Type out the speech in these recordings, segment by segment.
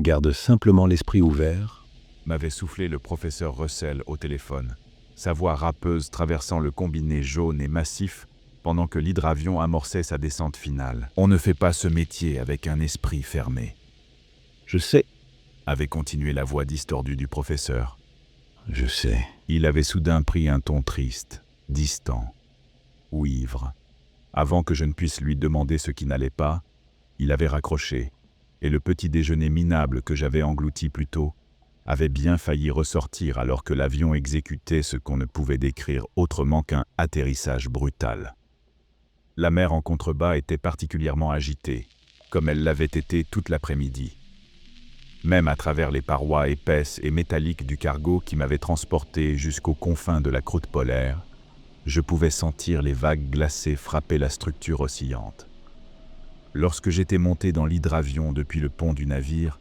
Garde simplement l'esprit ouvert, m'avait soufflé le professeur Russell au téléphone, sa voix râpeuse traversant le combiné jaune et massif pendant que l'hydravion amorçait sa descente finale. On ne fait pas ce métier avec un esprit fermé. je sais, Avait continué la voix distordue du professeur. je sais. Il avait soudain pris un ton triste, distant ou ivre. Avant que je ne puisse lui demander ce qui n'allait pas, il avait raccroché, et le petit déjeuner minable que j'avais englouti plus tôt avait bien failli ressortir alors que l'avion exécutait ce qu'on ne pouvait décrire autrement qu'un atterrissage brutal. La mer en contrebas était particulièrement agitée, comme elle l'avait été toute l'après-midi. Même à travers les parois épaisses et métalliques du cargo qui m'avait transporté jusqu'aux confins de la croûte polaire, je pouvais sentir les vagues glacées frapper la structure oscillante. Lorsque j'étais monté dans l'hydravion depuis le pont du navire,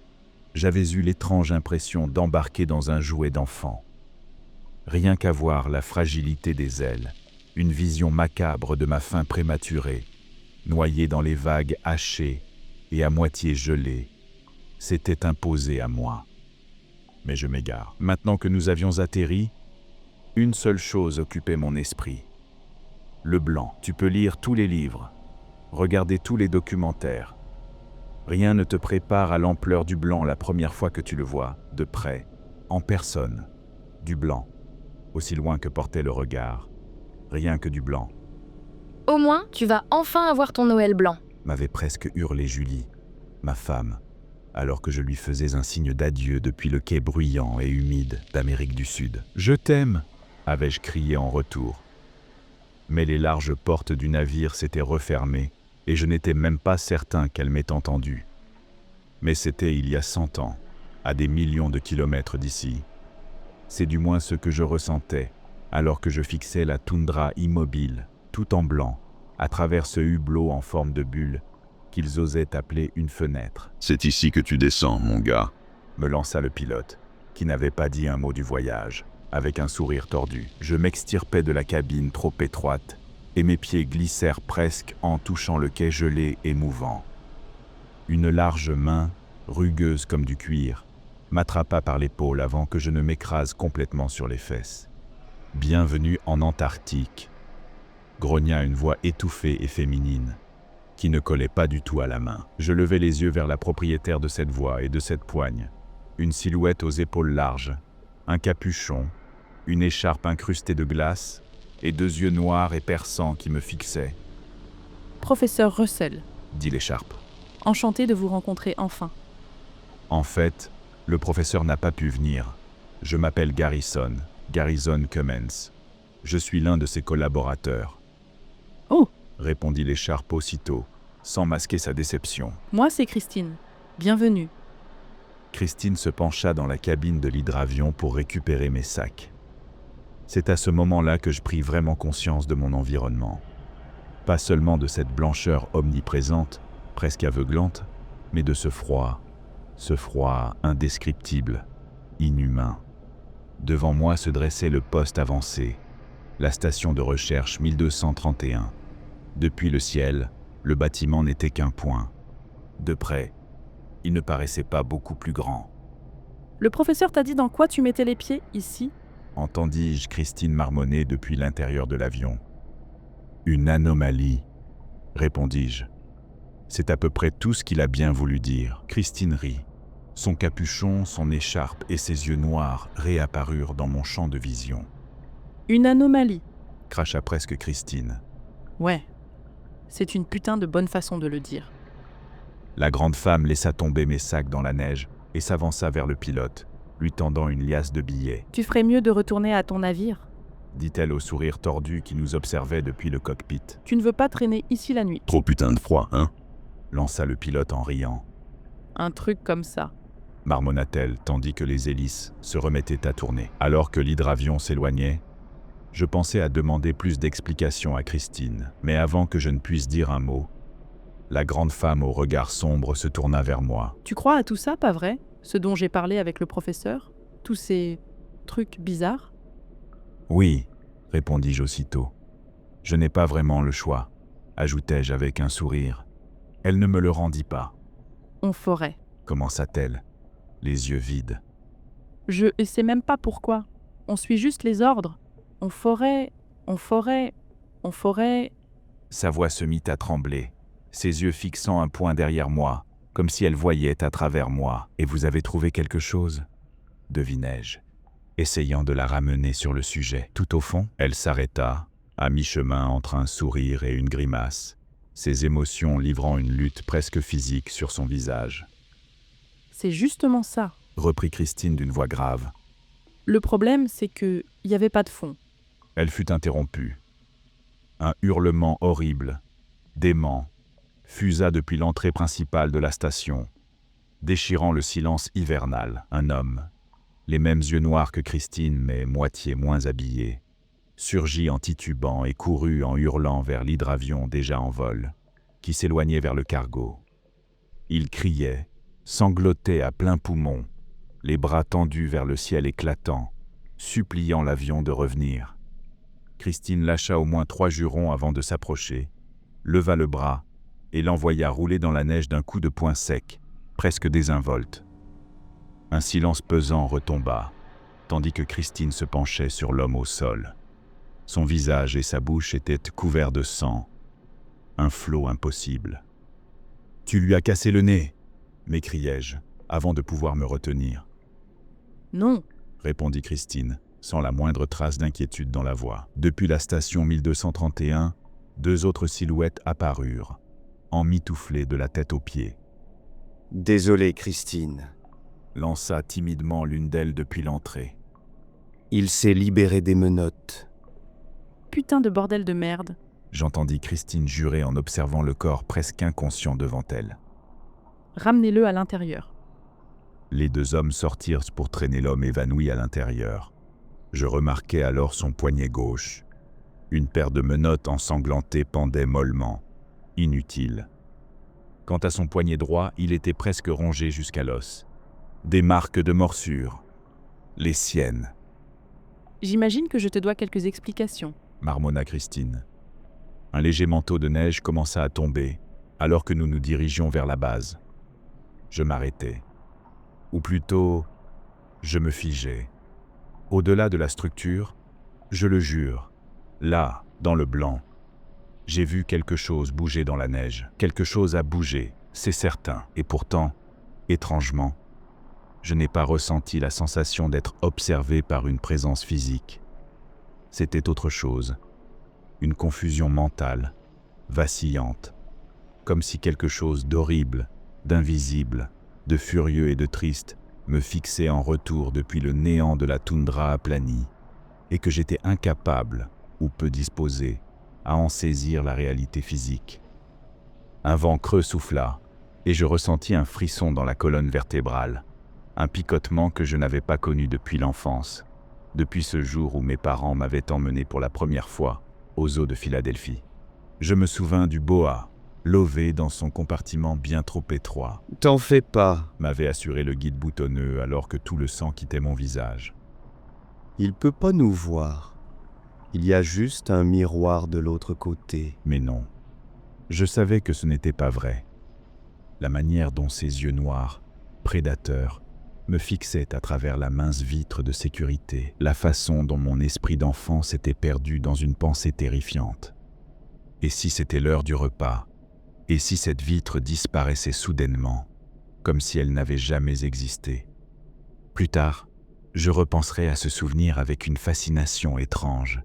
j'avais eu l'étrange impression d'embarquer dans un jouet d'enfant. Rien qu'à voir la fragilité des ailes, une vision macabre de ma fin prématurée, noyée dans les vagues hachées et à moitié gelées, s'était imposée à moi. Mais je m'égare. Maintenant que nous avions atterri, une seule chose occupait mon esprit. Le blanc. Tu peux lire tous les livres, regarder tous les documentaires. Rien ne te prépare à l'ampleur du blanc la première fois que tu le vois, de près, en personne. Du blanc, aussi loin que portait le regard. Rien que du blanc, Au moins, tu vas enfin avoir ton Noël blanc. m'avait presque hurlé Julie, ma femme, alors que je lui faisais un signe d'adieu depuis le quai bruyant et humide d'Amérique du Sud. « Je t'aime !» avais-je crié en retour. Mais les larges portes du navire s'étaient refermées et je n'étais même pas certain qu'elle m'ait entendu. Mais c'était il y a 100 ans, à des millions de kilomètres d'ici. C'est du moins ce que je ressentais, alors que je fixais la toundra immobile, tout en blanc, à travers ce hublot en forme de bulle qu'ils osaient appeler une fenêtre. « C'est ici que tu descends, mon gars. » Me lança le pilote, qui n'avait pas dit un mot du voyage, avec un sourire tordu. Je m'extirpai de la cabine trop étroite, et mes pieds glissèrent presque en touchant le quai gelé et mouvant. Une large main, rugueuse comme du cuir, m'attrapa par l'épaule avant que je ne m'écrase complètement sur les fesses. « Bienvenue en Antarctique », grogna une voix étouffée et féminine, qui ne collait pas du tout à la main. Je levai les yeux vers la propriétaire de cette voix et de cette poigne. Une silhouette aux épaules larges, un capuchon, une écharpe incrustée de glace et 2 yeux noirs et perçants qui me fixaient. « Professeur Russell, Dit l'écharpe. enchanté de vous rencontrer enfin. En fait, le professeur n'a pas pu venir. Je m'appelle Garrison Cummins. Je suis l'un de ses collaborateurs. Oh, Répondit l'écharpe aussitôt, sans masquer sa déception. moi c'est Christine. Bienvenue. Christine se pencha dans la cabine de l'hydravion pour récupérer mes sacs. C'est à ce moment-là que je pris vraiment conscience de mon environnement. Pas seulement de cette blancheur omniprésente, presque aveuglante, mais de ce froid indescriptible, inhumain. Devant moi se dressait le poste avancé, la station de recherche 1231. Depuis le ciel, le bâtiment n'était qu'un point. De près, il ne paraissait pas beaucoup plus grand. Le professeur t'a dit dans quoi tu mettais les pieds, ici? Entendis-je Christine marmonner depuis l'intérieur de l'avion. Une anomalie, répondis-je. C'est à peu près tout ce qu'il a bien voulu dire. Christine rit. Son capuchon, son écharpe et ses yeux noirs réapparurent dans mon champ de vision. Une anomalie. Cracha presque Christine. Ouais, c'est une putain de bonne façon de le dire. La grande femme laissa tomber mes sacs dans la neige et s'avança vers le pilote, lui tendant une liasse de billets. Tu ferais mieux de retourner à ton navire. Dit-elle au sourire tordu qui nous observait depuis le cockpit. Tu ne veux pas traîner ici la nuit. Trop putain de froid, hein? Lança le pilote en riant. Un truc comme ça. Marmonna-t-elle tandis que les hélices se remettaient à tourner. Alors que l'hydravion s'éloignait, je pensais à demander plus d'explications à Christine. Mais avant que je ne puisse dire un mot, la grande femme au regard sombre se tourna vers moi. Tu crois à tout ça, pas vrai? Ce dont j'ai parlé avec le professeur? Tous ces trucs bizarres? Oui, répondis-je aussitôt. Je n'ai pas vraiment le choix, ajoutai-je avec un sourire. Elle ne me le rendit pas. On ferait. Commença-t-elle. les yeux vides. Je ne sais même pas pourquoi. On suit juste les ordres. On forait. Sa voix se mit à trembler, ses yeux fixant un point derrière moi, comme si elle voyait à travers moi. « Et vous avez trouvé quelque chose ?» devinai-je, essayant de la ramener sur le sujet. Tout au fond, elle s'arrêta, à mi-chemin entre un sourire et une grimace, ses émotions livrant une lutte presque physique sur son visage. « C'est justement ça, » reprit Christine d'une voix grave. « Le problème, c'est qu'il n'y avait pas de fond. » Elle fut interrompue. Un hurlement horrible, dément, fusa depuis l'entrée principale de la station, déchirant le silence hivernal. Un homme, les mêmes yeux noirs que Christine, mais moitié moins habillé, surgit en titubant et courut en hurlant vers l'hydravion déjà en vol, qui s'éloignait vers le cargo. Il criait, sanglotait à plein poumon, les bras tendus vers le ciel éclatant, suppliant l'avion de revenir. Christine lâcha au moins 3 jurons avant de s'approcher, leva le bras et l'envoya rouler dans la neige d'un coup de poing sec, presque désinvolte. Un silence pesant retomba, tandis que Christine se penchait sur l'homme au sol. Son visage et sa bouche étaient couverts de sang, un flot impossible. « Tu lui as cassé le nez !» m'écriai-je, avant de pouvoir me retenir. « Non !» répondit Christine, sans la moindre trace d'inquiétude dans la voix. Depuis la station 1231, 2 autres silhouettes apparurent, emmitouflées de la tête aux pieds. « Désolé, Christine. » lança timidement l'une d'elles depuis l'entrée. « Il s'est libéré des menottes. » Putain de bordel de merde. J'entendis Christine jurer en observant le corps presque inconscient devant elle. « Ramenez-le à l'intérieur. » Les 2 hommes sortirent pour traîner l'homme évanoui à l'intérieur. Je remarquai alors son poignet gauche. Une paire de menottes ensanglantées pendait mollement, inutile. Quant à son poignet droit, il était presque rongé jusqu'à l'os. Des marques de morsure. Les siennes. « J'imagine que je te dois quelques explications. » marmonna Christine. Un léger manteau de neige commença à tomber, alors que nous nous dirigions vers la base. Je m'arrêtai. Ou plutôt, je me figeai. Au-delà de la structure, je le jure, là, dans le blanc, j'ai vu quelque chose bouger dans la neige. Quelque chose a bougé, c'est certain. Et pourtant, étrangement, je n'ai pas ressenti la sensation d'être observé par une présence physique. C'était autre chose, une confusion mentale, vacillante, comme si quelque chose d'horrible, d'invisible, de furieux et de triste me fixait en retour depuis le néant de la toundra aplanie, et que j'étais incapable, ou peu disposé, à en saisir la réalité physique. Un vent creux souffla, et je ressentis un frisson dans la colonne vertébrale, un picotement que je n'avais pas connu depuis l'enfance, depuis ce jour où mes parents m'avaient emmené pour la première fois aux zoos de Philadelphie. Je me souvins du boa, lové dans son compartiment bien trop étroit. « T'en fais pas. » m'avait assuré le guide boutonneux alors que tout le sang quittait mon visage. « Il peut pas nous voir. Il y a juste un miroir de l'autre côté. » Mais non, je savais que ce n'était pas vrai. La manière dont ses yeux noirs, prédateurs, me fixaient à travers la mince vitre de sécurité, la façon dont mon esprit d'enfant s'était perdu dans une pensée terrifiante. Et si c'était l'heure du repas ? Et si cette vitre disparaissait soudainement, comme si elle n'avait jamais existé? Plus tard, je repenserai à ce souvenir avec une fascination étrange.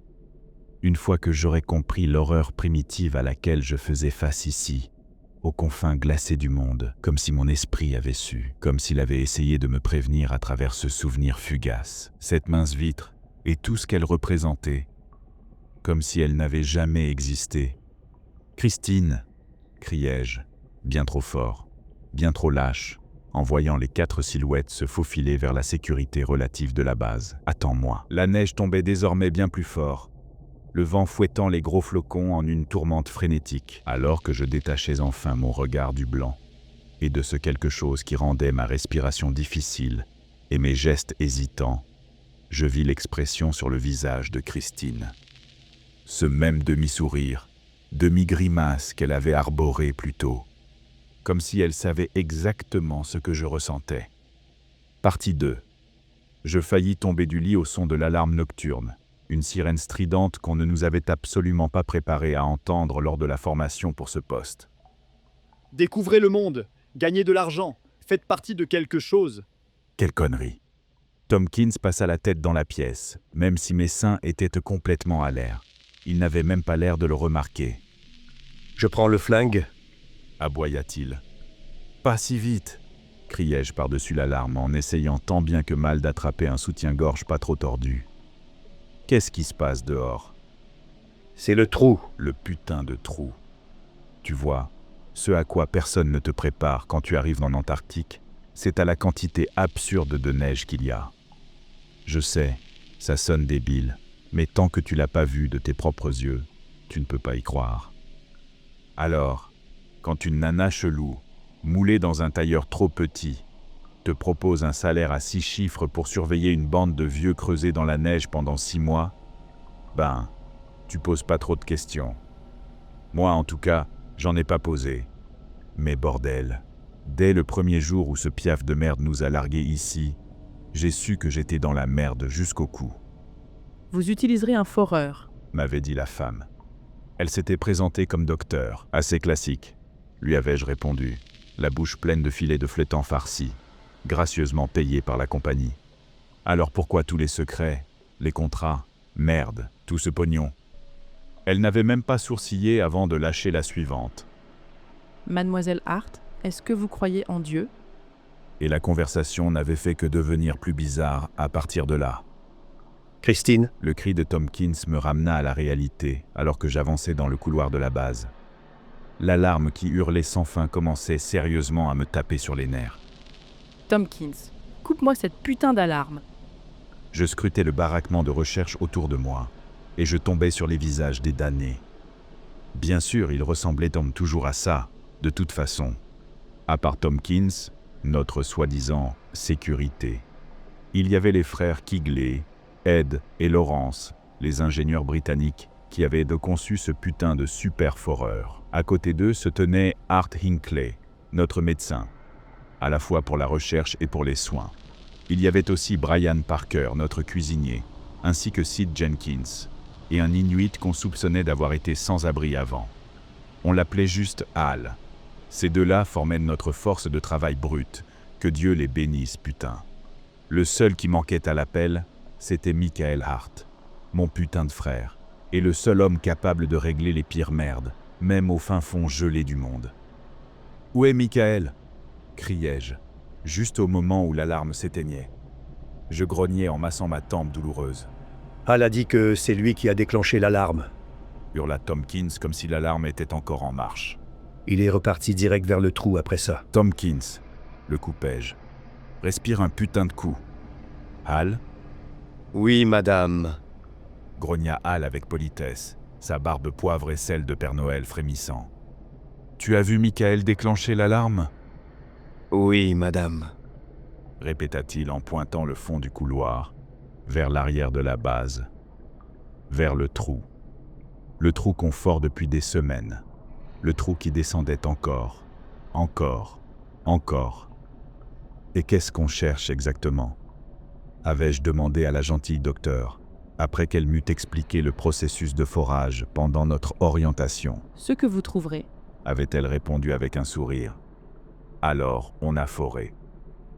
Une fois que j'aurais compris l'horreur primitive à laquelle je faisais face ici, aux confins glacés du monde, comme si mon esprit avait su, comme s'il avait essayé de me prévenir à travers ce souvenir fugace. Cette mince vitre et tout ce qu'elle représentait, comme si elle n'avait jamais existé. « Christine !» criai-je, bien trop fort, bien trop lâche, en voyant les 4 silhouettes se faufiler vers la sécurité relative de la base. « Attends-moi !» La neige tombait désormais bien plus fort, le vent fouettant les gros flocons en une tourmente frénétique, alors que je détachais enfin mon regard du blanc, et de ce quelque chose qui rendait ma respiration difficile et mes gestes hésitants, je vis l'expression sur le visage de Christine. Ce même demi-sourire, demi-grimace qu'elle avait arboré plus tôt, comme si elle savait exactement ce que je ressentais. Partie 2. Je faillis tomber du lit au son de l'alarme nocturne, une sirène stridente qu'on ne nous avait absolument pas préparé à entendre lors de la formation pour ce poste. Découvrez le monde, gagnez de l'argent, faites partie de quelque chose. Quelle connerie. Tompkins passa la tête dans la pièce, même si mes seins étaient complètement à l'air. Il n'avait même pas l'air de le remarquer. Je prends le flingue. Aboya-t-il. Pas si vite, criai-je par-dessus l'alarme en essayant tant bien que mal d'attraper un soutien-gorge pas trop tordu. Qu'est-ce qui se passe dehors? C'est le trou. Le putain de trou. Tu vois, ce à quoi personne ne te prépare quand tu arrives en Antarctique, c'est à la quantité absurde de neige qu'il y a. Je sais, ça sonne débile, mais tant que tu l'as pas vu de tes propres yeux, tu ne peux pas y croire. Alors, quand une nana chelou, moulée dans un tailleur trop petit, te propose un salaire à 6 chiffres pour surveiller une bande de vieux creusés dans la neige pendant 6 mois, ben, tu poses pas trop de questions. Moi, en tout cas, j'en ai pas posé. Mais bordel, dès le premier jour où ce piaf de merde nous a largués ici, j'ai su que j'étais dans la merde jusqu'au cou. Vous utiliserez un foreur. M'avait dit la femme. Elle s'était présentée comme docteur, assez classique, lui avais-je répondu, la bouche pleine de filets de flétan farcis, gracieusement payés par la compagnie. Alors pourquoi tous les secrets, les contrats, merde, tout ce pognon? Elle n'avait même pas sourcillé avant de lâcher la suivante. Mademoiselle Hart, est-ce que vous croyez en Dieu? Et la conversation n'avait fait que devenir plus bizarre à partir de là. Christine, Le cri de Tompkins me ramena à la réalité alors que j'avançais dans le couloir de la base. L'alarme qui hurlait sans fin commençait sérieusement à me taper sur les nerfs. Tompkins, coupe-moi cette putain d'alarme. Je scrutais le baraquement de recherche autour de moi, et je tombais sur les visages des damnés. Bien sûr, ils ressemblaient toujours à ça, de toute façon. À part Tompkins, notre soi-disant sécurité. Il y avait les frères Kigley, Ed et Lawrence, les ingénieurs britanniques qui avaient conçu ce putain de super foreur. À côté d'eux se tenait Art Hinckley, notre médecin, à la fois pour la recherche et pour les soins. Il y avait aussi Brian Parker, notre cuisinier, ainsi que Sid Jenkins, et un Inuit qu'on soupçonnait d'avoir été sans abri avant. On l'appelait juste Hal. Ces deux-là formaient notre force de travail brute, que Dieu les bénisse, putain. Le seul qui manquait à l'appel, c'était Michael Hart, mon putain de frère, et le seul homme capable de régler les pires merdes, même au fin fond gelé du monde. « Où est Michael ?» criai-je, juste au moment où l'alarme s'éteignait. Je grognais en massant ma tempe douloureuse. Hal a dit que c'est lui qui a déclenché l'alarme. Hurla Tompkins comme si l'alarme était encore en marche. Il est reparti direct vers le trou après ça. Tompkins, le coupai-je. Respire un putain de coup. Hal, oui, madame. grogna Hal avec politesse, sa barbe poivre et celle de Père Noël frémissant. Tu as vu Michael déclencher l'alarme? Oui, madame. Répéta-t-il en pointant le fond du couloir, vers l'arrière de la base, vers le trou. Le trou confort depuis des semaines. Le trou qui descendait encore, encore, encore. Et qu'est-ce qu'on cherche exactement? Avais-je demandé à la gentille docteure, après qu'elle m'eût expliqué le processus de forage pendant notre orientation. Ce que vous trouverez. Avait-elle répondu avec un sourire. Alors, on a foré.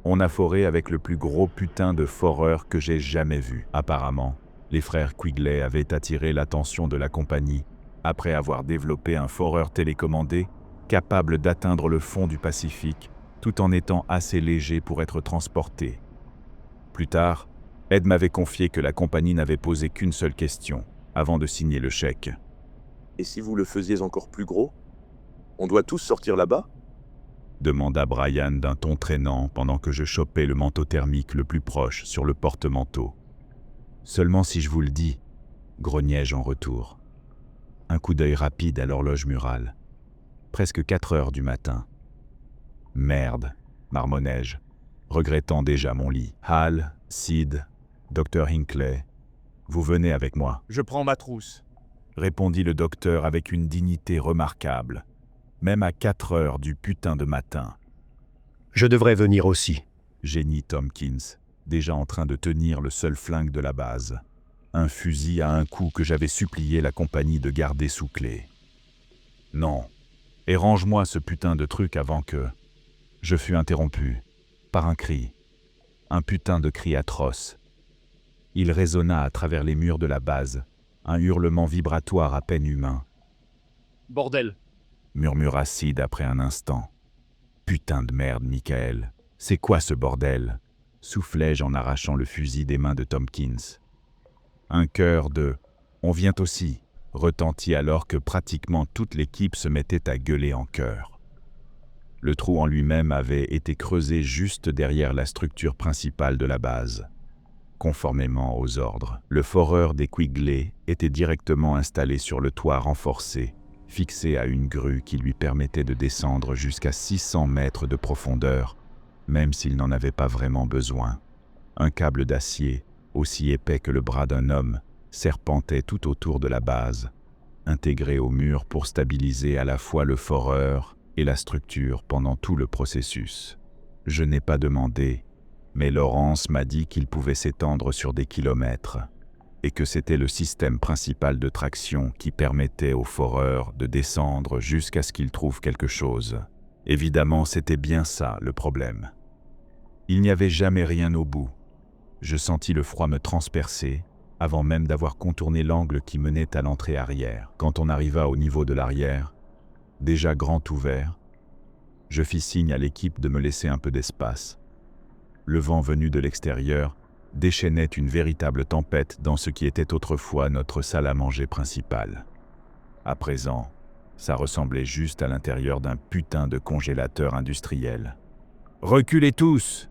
On a foré avec le plus gros putain de foreur que j'ai jamais vu. Apparemment, les frères Quigley avaient attiré l'attention de la compagnie après avoir développé un foreur télécommandé capable d'atteindre le fond du Pacifique tout en étant assez léger pour être transporté. Plus tard, Ed m'avait confié que la compagnie n'avait posé qu'une seule question avant de signer le chèque. Et si vous le faisiez encore plus gros? On doit tous sortir là-bas? Demanda Brian d'un ton traînant pendant que je chopais le manteau thermique le plus proche sur le porte-manteau. Seulement si je vous le dis, grognai-je en retour. Un coup d'œil rapide à l'horloge murale. Presque 4 heures du matin. Merde, marmonnai-je, regrettant déjà mon lit. Hal, Sid, Dr. Hinckley, vous venez avec moi. Je prends ma trousse. Répondit le docteur avec une dignité remarquable, même à 4 heures du putain de matin. Je devrais venir aussi. génie Tompkins, déjà en train de tenir le seul flingue de la base. Un fusil à un coup que j'avais supplié la compagnie de garder sous clé. Non, et range-moi ce putain de truc avant que... Je fus interrompu par un cri. Un putain de cri atroce. Il résonna à travers les murs de la base, un hurlement vibratoire à peine humain. « Bordel !» murmura Sid après un instant. « Putain de merde, Michael. C'est quoi ce bordel ?» soufflai-je en arrachant le fusil des mains de Tompkins. Un chœur de « On vient aussi !» retentit alors que pratiquement toute l'équipe se mettait à gueuler en chœur. Le trou en lui-même avait été creusé juste derrière la structure principale de la base. Conformément aux ordres, le foreur des Quigley était directement installé sur le toit renforcé, fixé à une grue qui lui permettait de descendre jusqu'à 600 mètres de profondeur, même s'il n'en avait pas vraiment besoin. Un câble d'acier, aussi épais que le bras d'un homme, serpentait tout autour de la base, intégré au mur pour stabiliser à la fois le foreur et la structure pendant tout le processus. Je n'ai pas demandé, mais Laurence m'a dit qu'il pouvait s'étendre sur des kilomètres, et que c'était le système principal de traction qui permettait au foreur de descendre jusqu'à ce qu'il trouve quelque chose. Évidemment, c'était bien ça le problème. Il n'y avait jamais rien au bout. Je sentis le froid me transpercer, avant même d'avoir contourné l'angle qui menait à l'entrée arrière. Quand on arriva au niveau de l'arrière, déjà grand ouvert, je fis signe à l'équipe de me laisser un peu d'espace. Le vent venu de l'extérieur déchaînait une véritable tempête dans ce qui était autrefois notre salle à manger principale. À présent, ça ressemblait juste à l'intérieur d'un putain de congélateur industriel. « Reculez tous !»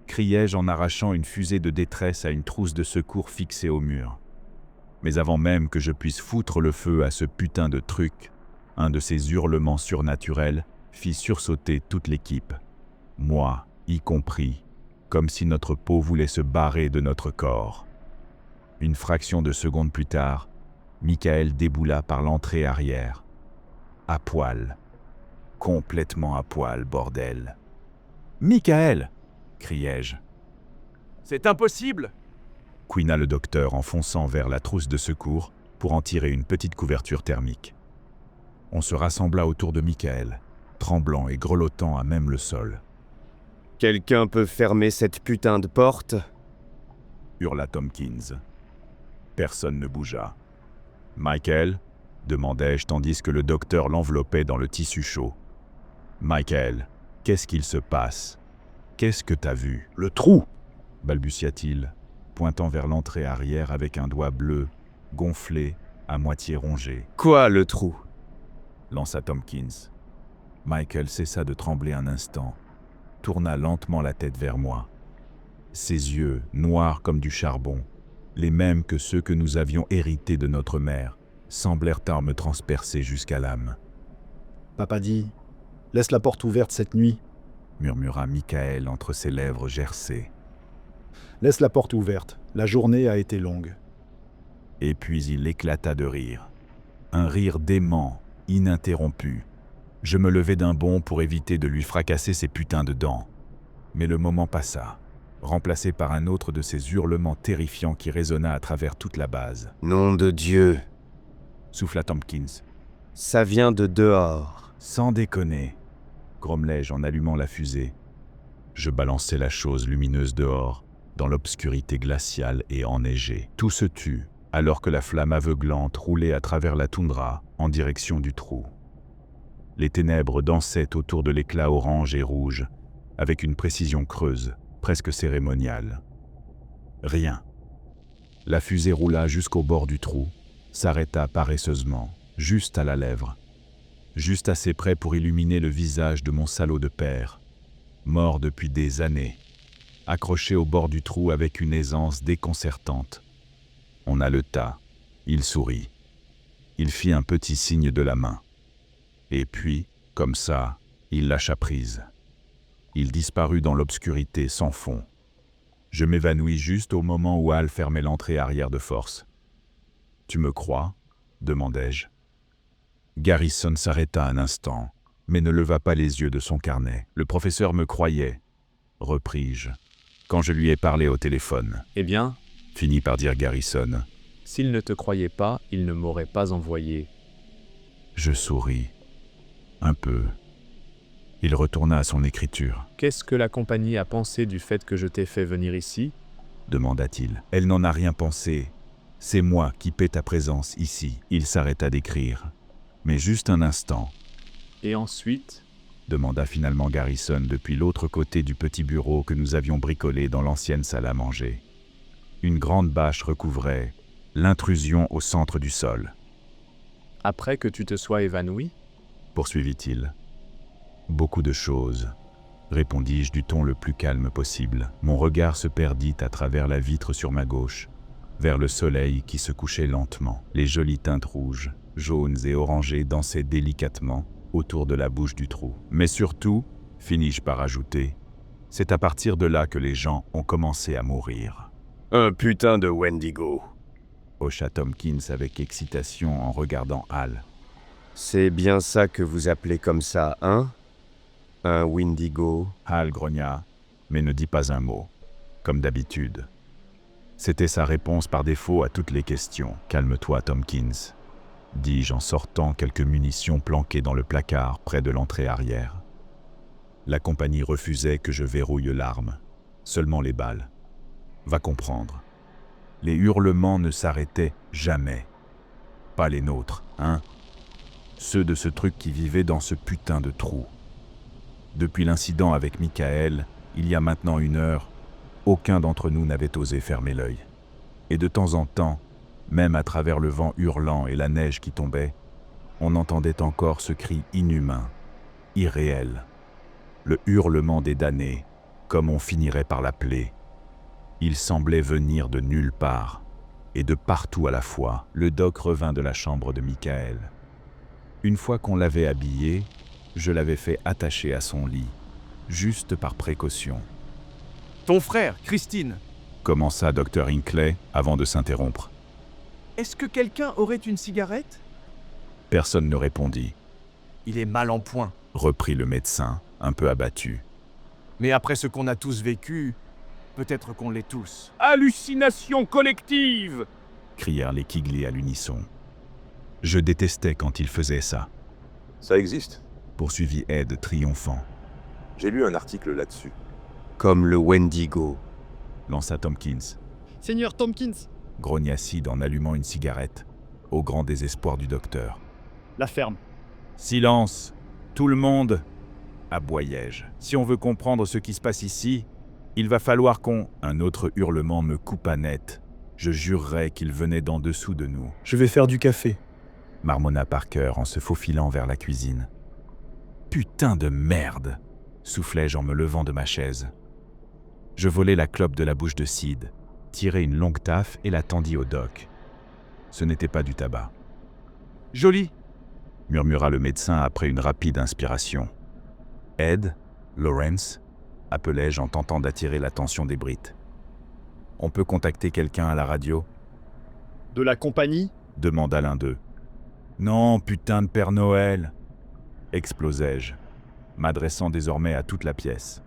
criai-je en arrachant une fusée de détresse à une trousse de secours fixée au mur. Mais avant même que je puisse foutre le feu à ce putain de truc, un de ces hurlements surnaturels fit sursauter toute l'équipe, moi y compris, comme si notre peau voulait se barrer de notre corps. Une fraction de seconde plus tard, Michael déboula par l'entrée arrière. À poil. Complètement à poil, bordel. « Michael !» criai-je. « C'est impossible !» couina le docteur en fonçant vers la trousse de secours pour en tirer une petite couverture thermique. On se rassembla autour de Michael, tremblant et grelottant à même le sol. « Quelqu'un peut fermer cette putain de porte ?» hurla Tompkins. Personne ne bougea. « Michael ?» demandai-je tandis que le docteur l'enveloppait dans le tissu chaud. « Michael, qu'est-ce qu'il se passe ? Qu'est-ce que t'as vu ?»« Le trou !» balbutia-t-il, pointant vers l'entrée arrière avec un doigt bleu, gonflé, à moitié rongé. « Quoi, le trou ?» lança Tompkins. Michael cessa de trembler un instant, tourna lentement la tête vers moi. Ses yeux, noirs comme du charbon, les mêmes que ceux que nous avions hérités de notre mère, semblèrent me transpercer jusqu'à l'âme. « Papa dit, laisse la porte ouverte cette nuit. » murmura Michael entre ses lèvres gercées. « Laisse la porte ouverte, la journée a été longue. » Et puis il éclata de rire. Un rire dément, ininterrompu. Je me levai d'un bond pour éviter de lui fracasser ses putains de dents. Mais le moment passa, remplacé par un autre de ces hurlements terrifiants qui résonna à travers toute la base. « Nom de Dieu !» souffla Tompkins. « Ça vient de dehors. » Sans déconner, grommelai-je en allumant la fusée. Je balançai la chose lumineuse dehors, dans l'obscurité glaciale et enneigée. Tout se tut, alors que la flamme aveuglante roulait à travers la toundra en direction du trou. Les ténèbres dansaient autour de l'éclat orange et rouge, avec une précision creuse, presque cérémoniale. Rien. La fusée roula jusqu'au bord du trou, s'arrêta paresseusement, juste à la lèvre, juste assez près pour illuminer le visage de mon salaud de père, mort depuis des années, accroché au bord du trou avec une aisance déconcertante. On haleta, il sourit. Il fit un petit signe de la main. Et puis, comme ça, il lâcha prise. Il disparut dans l'obscurité sans fond. Je m'évanouis juste au moment où Hal fermait l'entrée arrière de force. « Tu me crois ?» demandai-je. Garrison s'arrêta un instant, mais ne leva pas les yeux de son carnet. Le professeur me croyait. repris-je, quand je lui ai parlé au téléphone. Eh bien, Finit par dire Garrison. s'il ne te croyait pas, il ne m'aurait pas envoyé. Je souris. Un peu. Il retourna à son écriture. Qu'est-ce que la compagnie a pensé du fait que je t'ai fait venir ici? Demanda-t-il. Elle n'en a rien pensé. C'est moi qui paie ta présence ici. Il s'arrêta d'écrire. Mais juste un instant, Et ensuite, demanda finalement Garrison depuis l'autre côté du petit bureau que nous avions bricolé dans l'ancienne salle à manger. Une grande bâche recouvrait l'intrusion au centre du sol, après que tu te sois évanoui? poursuivit-il. Beaucoup de choses, répondis-je du ton le plus calme possible. Mon regard se perdit à travers la vitre sur ma gauche, vers le soleil qui se couchait lentement. Les jolies teintes rouges, jaunes et orangées dansaient délicatement autour de la bouche du trou. Mais surtout, finis-je par ajouter, c'est à partir de là que les gens ont commencé à mourir. Un putain de Wendigo. Hocha Tompkins avec excitation en regardant Hal. C'est bien ça que vous appelez comme ça, hein? Un Wendigo. Hal grogna, mais ne dit pas un mot, comme d'habitude. C'était sa réponse par défaut à toutes les questions. « Calme-toi, Tompkins », dis-je en sortant quelques munitions planquées dans le placard près de l'entrée arrière. La compagnie refusait que je verrouille l'arme, seulement les balles. Va comprendre. Les hurlements ne s'arrêtaient jamais. Pas les nôtres, hein? Ceux de ce truc qui vivait dans ce putain de trou. Depuis l'incident avec Michael, il y a maintenant 1 heure, aucun d'entre nous n'avait osé fermer l'œil. Et de temps en temps, même à travers le vent hurlant et la neige qui tombait, on entendait encore ce cri inhumain, irréel. Le hurlement des damnés, comme on finirait par l'appeler. Il semblait venir de nulle part, et de partout à la fois. Le doc revint de la chambre de Michael. Une fois qu'on l'avait habillé, je l'avais fait attacher à son lit, juste par précaution. « Ton frère, Christine, Commença Dr. Hinckley avant de s'interrompre. est-ce que quelqu'un aurait une cigarette? Personne ne répondit. Il est mal en point. Reprit le médecin, un peu abattu. Mais après ce qu'on a tous vécu, peut-être qu'on l'est tous. Hallucination collective! Crièrent les Kigley à l'unisson. Je détestais quand il faisait ça, Ça existe. poursuivit Ed triomphant. J'ai lu un article là-dessus. Comme le Wendigo. Lança Tompkins, Seigneur Tompkins, grogna Sid en allumant une cigarette, au grand désespoir du docteur. la ferme. Silence, tout le monde, aboyai-je. Si on veut comprendre ce qui se passe ici, il va falloir qu'on... Un autre hurlement me coupa net. Je jurerais qu'il venait d'en dessous de nous, Je vais faire du café. marmonna Parker en se faufilant vers la cuisine. Putain de merde, soufflai-je en me levant de ma chaise. Je volai la clope de la bouche de Sid, tirai une longue taffe et la tendis au doc. Ce n'était pas du tabac, Joli. murmura le médecin après une rapide inspiration. Ed, Lawrence, appelai-je en tentant d'attirer l'attention des Brites. On peut contacter quelqu'un à la radio? De la compagnie? Demanda l'un d'eux. Non, putain de Père Noël, explosai-je, m'adressant désormais à toute la pièce.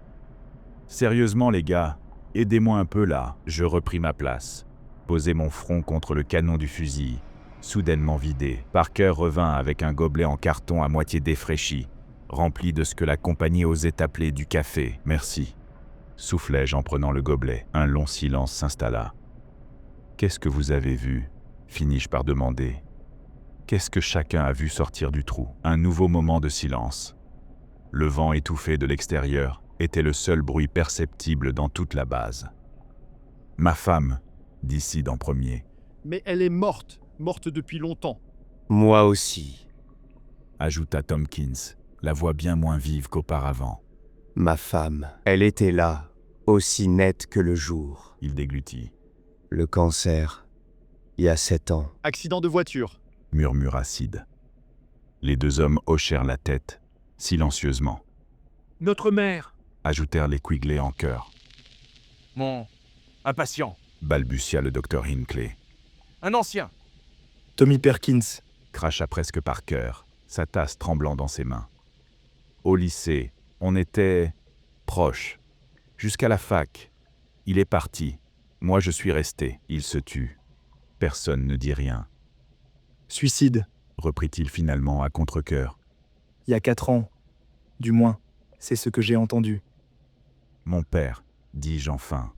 Sérieusement les gars, aidez-moi un peu là. Je repris ma place, posai mon front contre le canon du fusil, soudainement vidé. Parker revint avec un gobelet en carton à moitié défraîchi, rempli de ce que la compagnie osait appeler du café. Merci, soufflai-je en prenant le gobelet. Un long silence s'installa. Qu'est-ce que vous avez vu? Finis-je par demander. Qu'est-ce que chacun a vu sortir du trou? Un nouveau moment de silence. Le vent étouffé de l'extérieur était le seul bruit perceptible dans toute la base. Ma femme, dit Sid en premier, Mais elle est morte, morte depuis longtemps. Moi aussi. ajouta Tompkins, la voix bien moins vive qu'auparavant. Ma femme. Elle était là, aussi nette que le jour. Il déglutit, Le cancer. Il y a 7 ans. Accident de voiture. murmura Sid. Les 2 hommes hochèrent la tête, silencieusement, Notre mère! ajoutèrent les Quigley en chœur. Un patient. Balbutia le docteur Hinckley. Un ancien. Tommy Perkins. Cracha presque Parker, sa tasse tremblant dans ses mains. Au lycée, on était proches. Jusqu'à la fac. Il est parti. Moi je suis resté. Il se tue. Personne ne dit rien. Suicide, Reprit-il finalement à contre-cœur. il y a 4 ans. Du moins, c'est ce que j'ai entendu. Mon père, dis-je enfin.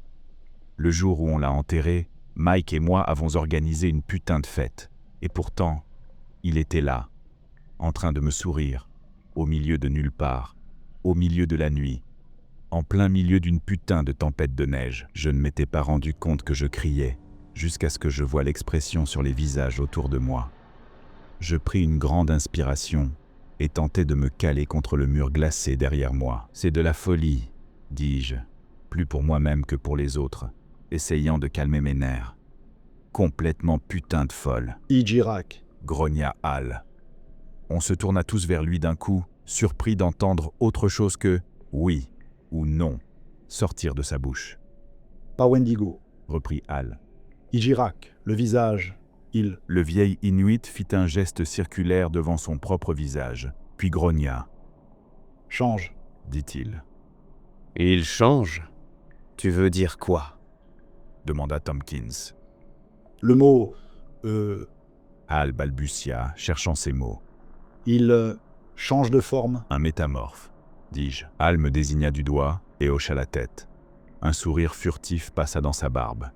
Le jour où on l'a enterré, Mike et moi avons organisé une putain de fête. Et pourtant, il était là, en train de me sourire, au milieu de nulle part, au milieu de la nuit, en plein milieu d'une putain de tempête de neige. Je ne m'étais pas rendu compte que je criais, jusqu'à ce que je voie l'expression sur les visages autour de moi. Je pris une grande inspiration et tentai de me caler contre le mur glacé derrière moi. C'est de la folie, dis-je, plus pour moi-même que pour les autres, essayant de calmer mes nerfs. Complètement putain de folle, Ijirak. grogna Hal. On se tourna tous vers lui d'un coup, surpris d'entendre autre chose que « oui » ou « non » sortir de sa bouche. Pas Wendigo. Reprit Hal. Ijirak, le visage, il. Le vieil Inuit fit un geste circulaire devant son propre visage, puis grogna. « Change. » dit-il. « Il change? Tu veux dire quoi ?» demanda Tompkins. Le mot. Hal balbutia, cherchant ses mots. Il change de forme. Un métamorphe, dis-je. Hal me désigna du doigt et hocha la tête. Un sourire furtif passa dans sa barbe.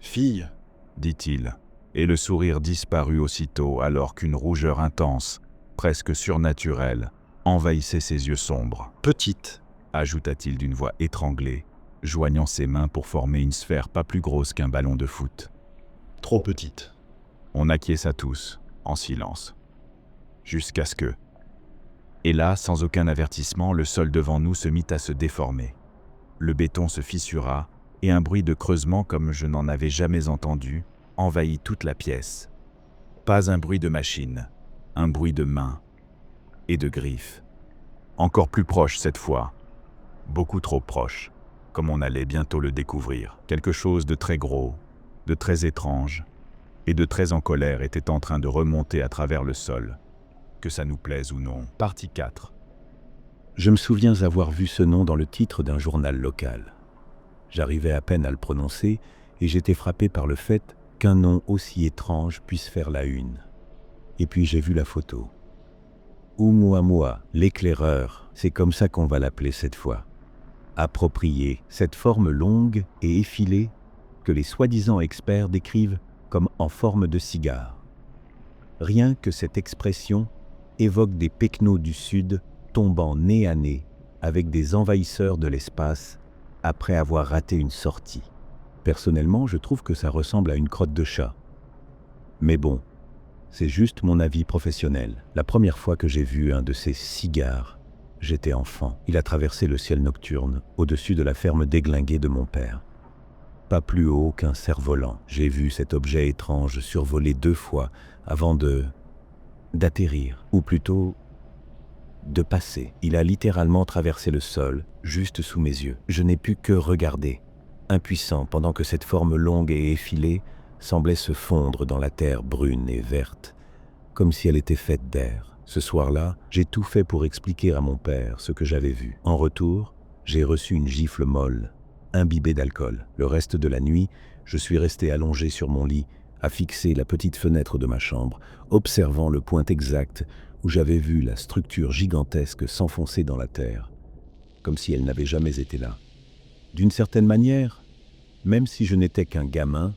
Fille. Dit-il, et le sourire disparut aussitôt alors qu'une rougeur intense, presque surnaturelle, envahissait ses yeux sombres. Petite. Ajouta-t-il d'une voix étranglée, joignant ses mains pour former une sphère pas plus grosse qu'un ballon de foot. Trop petite. On acquiesça tous, en silence. Jusqu'à ce que... Et là, sans aucun avertissement, le sol devant nous se mit à se déformer. Le béton se fissura, et un bruit de creusement comme je n'en avais jamais entendu envahit toute la pièce. Pas un bruit de machine, un bruit de mains et de griffes. Encore plus proche cette fois, beaucoup trop proche, comme on allait bientôt le découvrir. Quelque chose de très gros, de très étrange, et de très en colère était en train de remonter à travers le sol. Que ça nous plaise ou non. Partie 4. Je me souviens avoir vu ce nom dans le titre d'un journal local. J'arrivais à peine à le prononcer et j'étais frappé par le fait qu'un nom aussi étrange puisse faire la une. Et puis j'ai vu la photo. Oumuamua, l'éclaireur, c'est comme ça qu'on va l'appeler cette fois. Approprié, cette forme longue et effilée que les soi-disant experts décrivent comme en forme de cigare. Rien que cette expression évoque des pecnos du Sud tombant nez à nez avec des envahisseurs de l'espace après avoir raté une sortie. Personnellement, je trouve que ça ressemble à une crotte de chat. Mais bon, c'est juste mon avis professionnel. La première fois que j'ai vu un de ces cigares, j'étais enfant. Il a traversé le ciel nocturne au-dessus de la ferme déglinguée de mon père. Pas plus haut qu'un cerf-volant. J'ai vu cet objet étrange survoler 2 fois avant d'atterrir, ou plutôt de passer. Il a littéralement traversé le sol, juste sous mes yeux. Je n'ai pu que regarder, impuissant pendant que cette forme longue et effilée semblait se fondre dans la terre brune et verte, comme si elle était faite d'air. Ce soir-là, j'ai tout fait pour expliquer à mon père ce que j'avais vu. En retour, j'ai reçu une gifle molle, imbibée d'alcool. Le reste de la nuit, je suis resté allongé sur mon lit, à fixer la petite fenêtre de ma chambre, observant le point exact où j'avais vu la structure gigantesque s'enfoncer dans la terre, comme si elle n'avait jamais été là. D'une certaine manière, même si je n'étais qu'un gamin,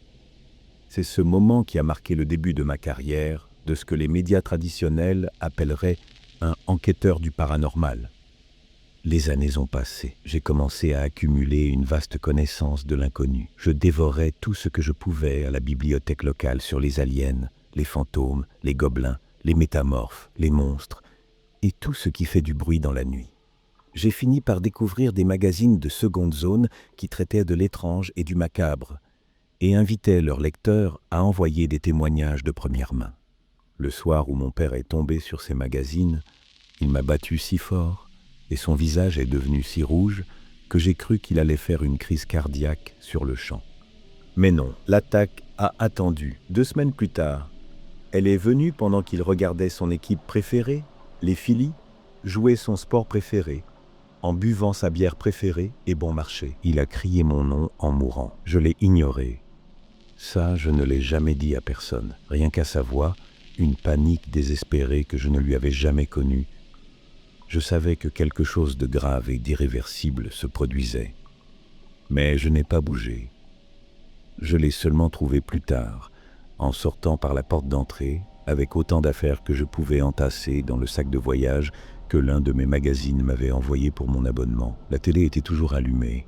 c'est ce moment qui a marqué le début de ma carrière, de ce que les médias traditionnels appelleraient un enquêteur du paranormal. Les années ont passé. J'ai commencé à accumuler une vaste connaissance de l'inconnu. Je dévorais tout ce que je pouvais à la bibliothèque locale sur les aliens, les fantômes, les gobelins, les métamorphes, les monstres, et tout ce qui fait du bruit dans la nuit. J'ai fini par découvrir des magazines de seconde zone qui traitaient de l'étrange et du macabre, et invitaient leurs lecteurs à envoyer des témoignages de première main. Le soir où mon père est tombé sur ces magazines, il m'a battu si fort, et son visage est devenu si rouge que j'ai cru qu'il allait faire une crise cardiaque sur le champ. Mais non, l'attaque a attendu. 2 semaines plus tard, elle est venue pendant qu'il regardait son équipe préférée, les Phillies, jouer son sport préféré, en buvant sa bière préférée et bon marché. Il a crié mon nom en mourant. Je l'ai ignoré. Ça, je ne l'ai jamais dit à personne. Rien qu'à sa voix, une panique désespérée que je ne lui avais jamais connue. Je savais que quelque chose de grave et d'irréversible se produisait. Mais je n'ai pas bougé. Je l'ai seulement trouvé plus tard, en sortant par la porte d'entrée, avec autant d'affaires que je pouvais entasser dans le sac de voyage que l'un de mes magazines m'avait envoyé pour mon abonnement. La télé était toujours allumée,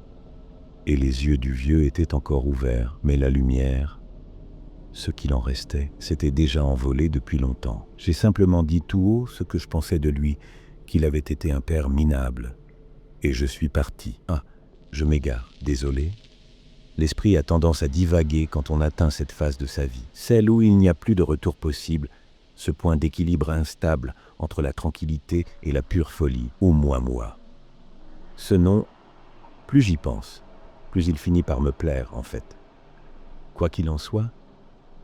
et les yeux du vieux étaient encore ouverts, mais la lumière, ce qu'il en restait, s'était déjà envolé depuis longtemps. J'ai simplement dit tout haut ce que je pensais de lui, qu'il avait été un père minable. Et je suis parti. Ah, je m'égare, désolé. L'esprit a tendance à divaguer quand on atteint cette phase de sa vie, celle où il n'y a plus de retour possible, ce point d'équilibre instable entre la tranquillité et la pure folie, ou moi. Ce nom, plus j'y pense, plus il finit par me plaire en fait. Quoi qu'il en soit,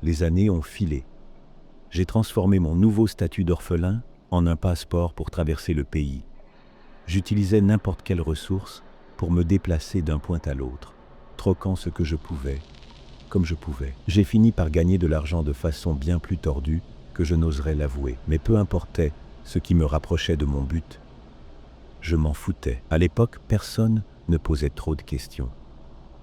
les années ont filé. J'ai transformé mon nouveau statut d'orphelin en un passeport pour traverser le pays. J'utilisais n'importe quelle ressource pour me déplacer d'un point à l'autre, troquant ce que je pouvais, comme je pouvais. J'ai fini par gagner de l'argent de façon bien plus tordue que je n'oserais l'avouer, mais peu importait ce qui me rapprochait de mon but. Je m'en foutais. À l'époque, personne ne posait trop de questions.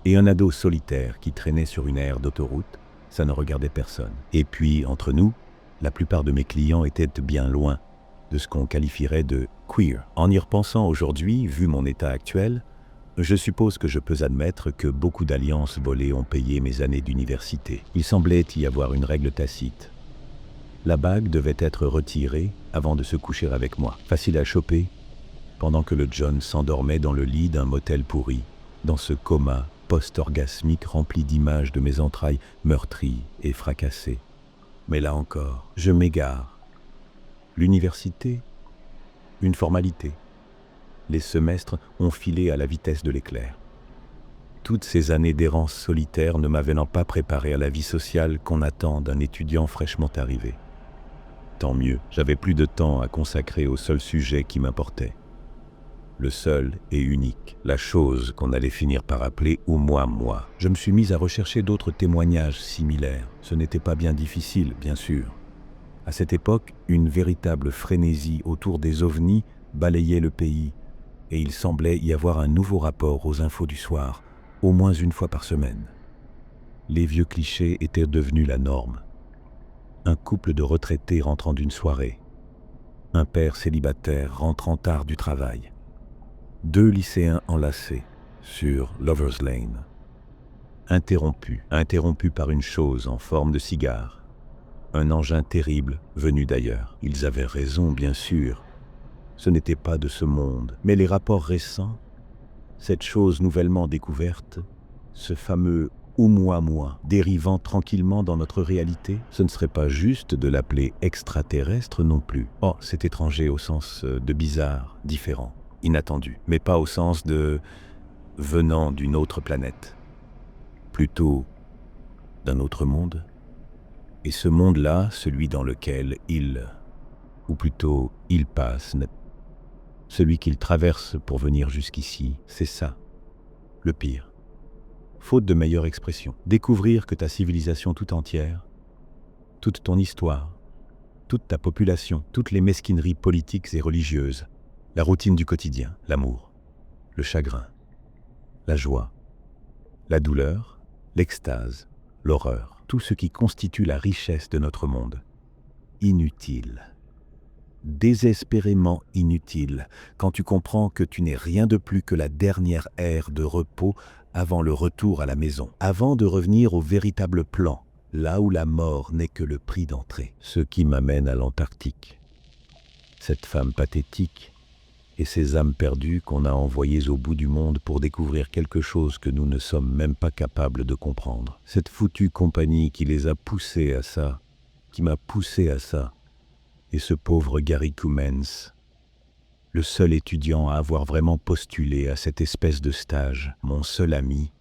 Et un ado solitaire qui traînait sur une aire d'autoroute, ça ne regardait personne. Et puis, entre nous, la plupart de mes clients étaient bien loin de ce qu'on qualifierait de queer. En y repensant aujourd'hui, vu mon état actuel, je suppose que je peux admettre que beaucoup d'alliances volées ont payé mes années d'université. Il semblait y avoir une règle tacite. La bague devait être retirée avant de se coucher avec moi. Facile à choper, pendant que le John s'endormait dans le lit d'un motel pourri, dans ce coma post-orgasmique rempli d'images de mes entrailles meurtries et fracassées. Mais là encore, je m'égare. L'université, une formalité. Les semestres ont filé à la vitesse de l'éclair. Toutes ces années d'errance solitaire ne m'avaient pas préparé à la vie sociale qu'on attend d'un étudiant fraîchement arrivé. Tant mieux, j'avais plus de temps à consacrer au seul sujet qui m'importait. Le seul et unique, la chose qu'on allait finir par appeler « ou moi ». Je me suis mis à rechercher d'autres témoignages similaires. Ce n'était pas bien difficile, bien sûr. À cette époque, une véritable frénésie autour des ovnis balayait le pays, et il semblait y avoir un nouveau rapport aux infos du soir, au moins une fois par semaine. Les vieux clichés étaient devenus la norme. Un couple de retraités rentrant d'une soirée. Un père célibataire rentrant tard du travail. 2 lycéens enlacés sur Lover's Lane. Interrompus par une chose en forme de cigare. Un engin terrible venu d'ailleurs. Ils avaient raison, bien sûr. Ce n'était pas de ce monde. Mais les rapports récents, cette chose nouvellement découverte, ce fameux « ou moi » dérivant tranquillement dans notre réalité, ce ne serait pas juste de l'appeler extraterrestre non plus. Oh, c'est étranger au sens de bizarre, différent, inattendu, mais pas au sens de venant d'une autre planète. Plutôt d'un autre monde. Et ce monde-là, celui dans lequel il passe, celui qu'il traverse pour venir jusqu'ici, c'est ça, le pire. Faute de meilleure expression, découvrir que ta civilisation tout entière, toute ton histoire, toute ta population, toutes les mesquineries politiques et religieuses, la routine du quotidien, l'amour, le chagrin, la joie, la douleur, l'extase, l'horreur, tout ce qui constitue la richesse de notre monde. Inutile. Désespérément inutile, quand tu comprends que tu n'es rien de plus que la dernière ère de repos avant le retour à la maison, avant de revenir au véritable plan, là où la mort n'est que le prix d'entrée. Ce qui m'amène à l'Antarctique. Cette femme pathétique et ces âmes perdues qu'on a envoyées au bout du monde pour découvrir quelque chose que nous ne sommes même pas capables de comprendre. Cette foutue compagnie qui les a poussés à ça, qui m'a poussé à ça, et ce pauvre Gary Cummins, le seul étudiant à avoir vraiment postulé à cette espèce de stage, mon seul ami.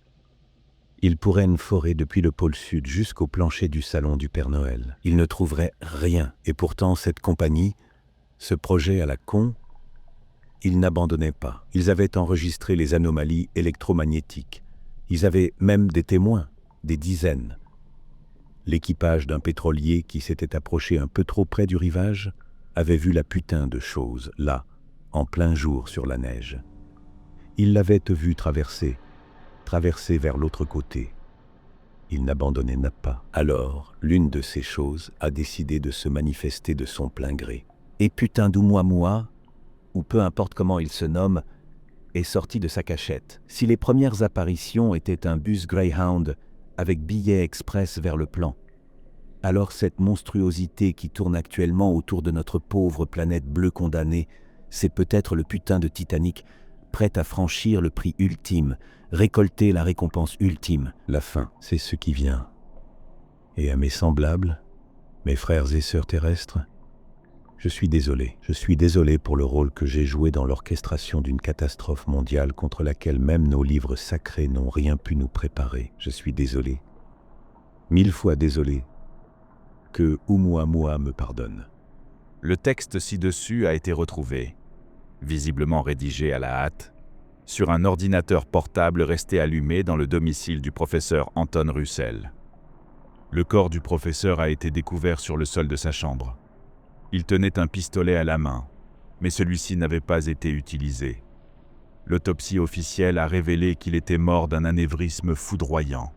Il pourrait me forer depuis le pôle Sud jusqu'au plancher du salon du Père Noël. Il ne trouverait rien. Et pourtant, cette compagnie, ce projet à la con, ils n'abandonnaient pas. Ils avaient enregistré les anomalies électromagnétiques. Ils avaient même des témoins, des dizaines. L'équipage d'un pétrolier qui s'était approché un peu trop près du rivage avait vu la putain de chose, là, en plein jour sur la neige. Ils l'avaient vu traverser vers l'autre côté. Il n'abandonnait pas. Alors, l'une de ces choses a décidé de se manifester de son plein gré. Et putain d'Oumuamua, ou peu importe comment il se nomme, est sorti de sa cachette. Si les premières apparitions étaient un bus Greyhound avec billet express vers le plan, alors cette monstruosité qui tourne actuellement autour de notre pauvre planète bleue condamnée, c'est peut-être le putain de Titanic, prêt à franchir le prix ultime, récolter la récompense ultime. La fin, c'est ce qui vient. Et à mes semblables, mes frères et sœurs terrestres, je suis désolé pour le rôle que j'ai joué dans l'orchestration d'une catastrophe mondiale contre laquelle même nos livres sacrés n'ont rien pu nous préparer. Je suis désolé, 1000 fois désolé, que Oumuamua me pardonne. Le texte ci-dessus a été retrouvé, visiblement rédigé à la hâte, sur un ordinateur portable resté allumé dans le domicile du professeur Anton Russell. Le corps du professeur a été découvert sur le sol de sa chambre. Il tenait un pistolet à la main, mais celui-ci n'avait pas été utilisé. L'autopsie officielle a révélé qu'il était mort d'un anévrisme foudroyant.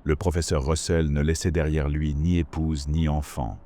Le professeur Russell ne laissait derrière lui ni épouse ni enfant.